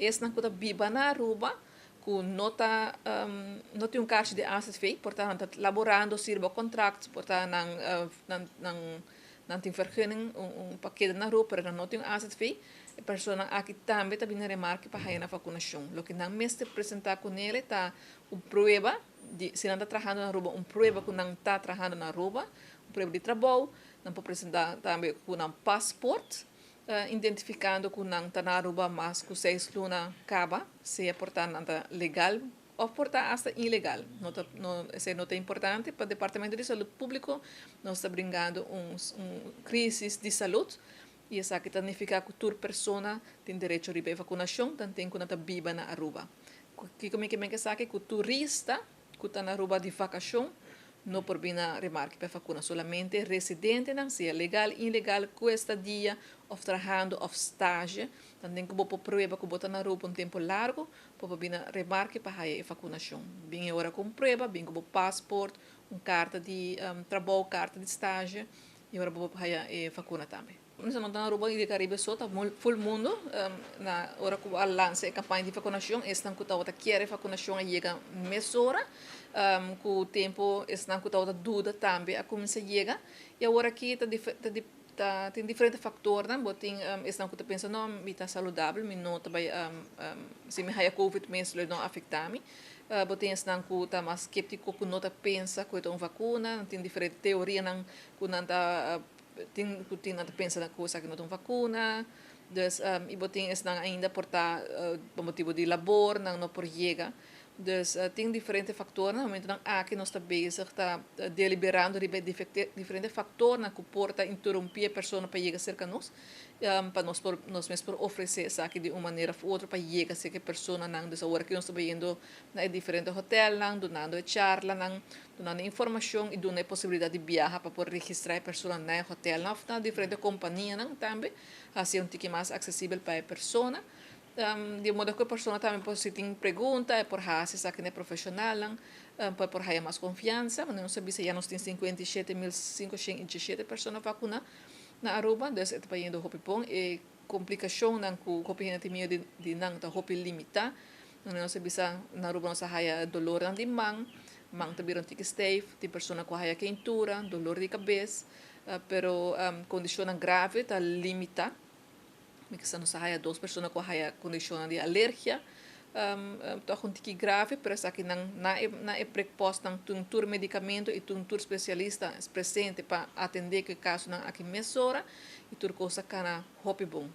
esse não kuta biba na Aruba, que nota não tem caixa de asset fee, portanto, laborando sirva contratos, portanto, não tem vergunning, paquete na Aruba, pero não tem asset fee, a pessoa aqui também está vindo remarque para a vacunação. O que não me está apresentar com ele está uma prova, se não está trabalhando na Aruba, uma prova que não está trabalhando na Aruba, uma prova de trabalho, não pode apresentar também com um passaporte, identificando que não está na Aruba, mas que 6 lunas acaba, se é portanto legal ou portanto hasta ilegal. Isso não é importante para o Departamento de Saúde Pública, nós está brigando crise de saúde, e isso aqui significa que toda pessoa tem direito a receber vacunação, tanto tem que não viva na Aruba. Que como que sabe que o turista que está na Aruba de vacação não pode vir a remarque para vacuna, solamente residente, não seja legal, ilegal, com estadia, ou trabalhando, ou estágio, então tem que botar prova que botar na Aruba um tempo largo, para vir a remarque para a vacunação. Bem agora com prova, bem com passaporte, carta de trabalho, carta de estágio, e agora para a vacuna também. Nós não estamos Aruba e de Caribe só, está full mundo. Na hora que o lance a campanha de vacunação, estão que está quer vacunação a chega mesora, com o tempo estão que está dúvida também a como se chega. E agora aqui tem diferentes fatores, né? Botem estão que está pensando não, me está saudável, me não também se me há COVID mesmo não afeta me. Botem estão que está mais skeptico que não está pensa que é uma vacuna, tem diferentes teorias não que não está tem nada pensa na coisa que não tem vacuna, dus e botem estão ainda por motivo de labor não por chega, dus tem diferentes fatores, no momento que nós está bezig está deliberando diferentes fatores que porta interromper a pessoa para chegar cerca de nós, para nós mesmos oferecer isso aqui de uma maneira ou outra para chegar cerca de pessoa não, dus agora que nós estamos indo na diferentes hotéis não, dando charla não, dando informação e dando a possibilidade de viajar para poder registrar a pessoa no hotel não, na diferentes companhias não também, assim um tique mais acessível para a pessoa. De modo que a pessoa também pode se tem pergunta é por se sabe que é profissional pode por mais confiança, mas não sabia se já nós temos 57.517 pessoas vacunadas na Aruba, então é para indo hopi bom e complicação não com hopi gente meio de não tá hopi limita, não sabia se na Aruba não sabe dolor de mão também não tem stave, tem pessoa com haia quentura, dolor de cabeça, pero condição grave tá limita. Que não sabe duas pessoas com a condição de alergia, então um tique grave, mas aqui não é preposto um tour medicamento e um tour especialista presente para atender que caso aqui mesora e tudo coisa que na hopi bom.